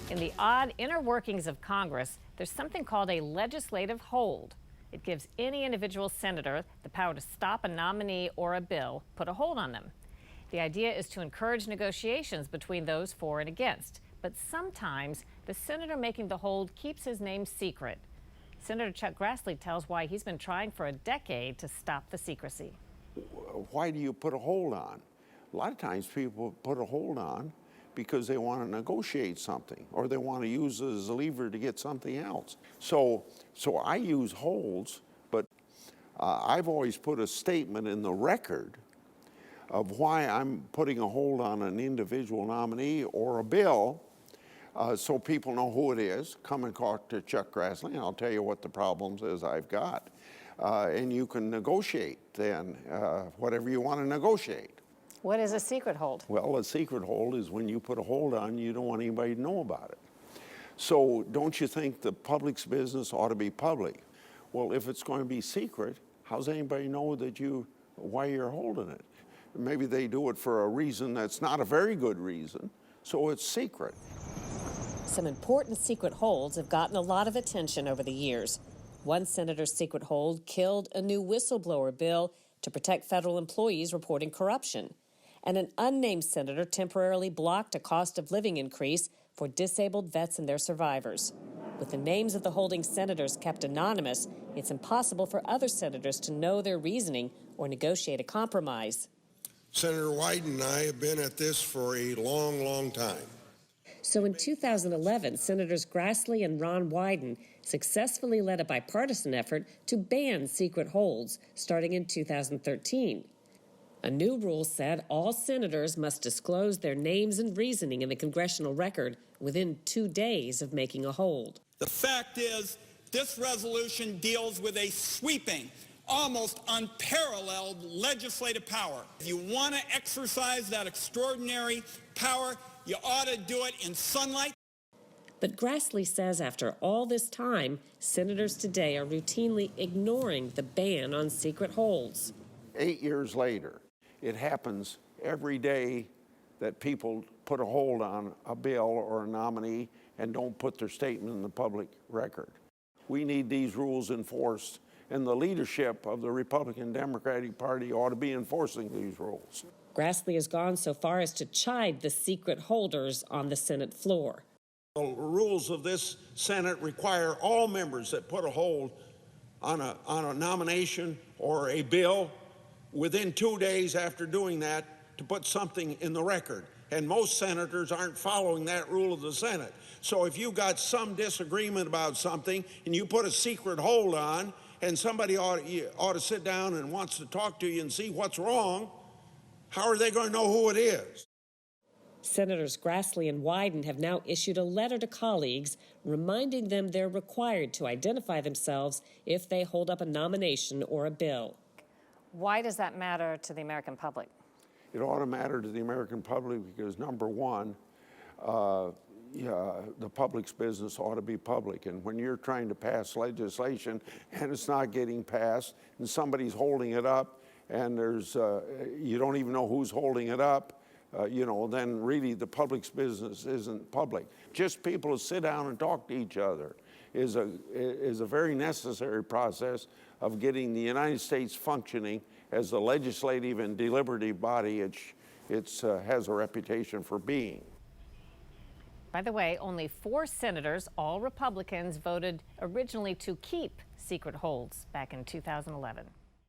In the odd inner workings of Congress, there's something called a legislative hold. It gives any individual senator the power to stop a nominee or a bill, put a hold on them. The idea is to encourage negotiations between those for and against. But sometimes the senator making the hold keeps his name secret. Senator Chuck Grassley tells why he's been trying for a decade to stop the secrecy. Why do you put a hold on? A lot of times people put a hold on because they want to negotiate something or they want to use it as a lever to get something else. So I use holds, but I've always put a statement in the record of why I'm putting a hold on an individual nominee or a bill, so people know who it is. Come and talk to Chuck Grassley and I'll tell you what the problems is I've got. And you can negotiate then, whatever you want to negotiate. What is a secret hold? Well, a secret hold is when you put a hold on, you don't want anybody to know about it. So don't you think the public's business ought to be public? Well, if it's going to be secret, how's anybody know that why you're holding it? Maybe they do it for a reason that's not a very good reason, so it's secret. Some important secret holds have gotten a lot of attention over the years. One senator's secret hold killed a new whistleblower bill to protect federal employees reporting corruption. And an unnamed senator temporarily blocked a cost of living increase for disabled vets and their survivors. With the names of the holding senators kept anonymous, it's impossible for other senators to know their reasoning or negotiate a compromise. Senator Wyden and I have been at this for a long, long time. So in 2011, Senators Grassley and Ron Wyden successfully led a bipartisan effort to ban secret holds starting in 2013. A new rule said all senators must disclose their names and reasoning in the congressional record within 2 days of making a hold. The fact is, this resolution deals with a sweeping, almost unparalleled legislative power. If you want to exercise that extraordinary power, you ought to do it in sunlight. But Grassley says after all this time, senators today are routinely ignoring the ban on secret holds. 8 years later, it happens every day that people put a hold on a bill or a nominee and don't put their statement in the public record. We need these rules enforced, and the leadership of the Republican Democratic Party ought to be enforcing these rules. Grassley has gone so far as to chide the secret holders on the Senate floor. The rules of this Senate require all members that put a hold on a nomination or a bill within 2 days after doing that to put something in the record. And most senators aren't following that rule of the Senate. So if you got some disagreement about something and you put a secret hold on and somebody ought to sit down and wants to talk to you and see what's wrong, how are they going to know who it is? Senators Grassley and Wyden have now issued a letter to colleagues reminding them they're required to identify themselves if they hold up a nomination or a bill. Why does that matter to the American public? It ought to matter to the American public because, number one, the public's business ought to be public. And when you're trying to pass legislation and it's not getting passed and somebody's holding it up and you don't even know who's holding it up, then really the public's business isn't public. Just people to sit down and talk to each other is a very necessary process of getting the United States functioning as the legislative and deliberative body it has a reputation for being. By the way, only 4 senators, all Republicans, voted originally to keep secret holds back in 2011.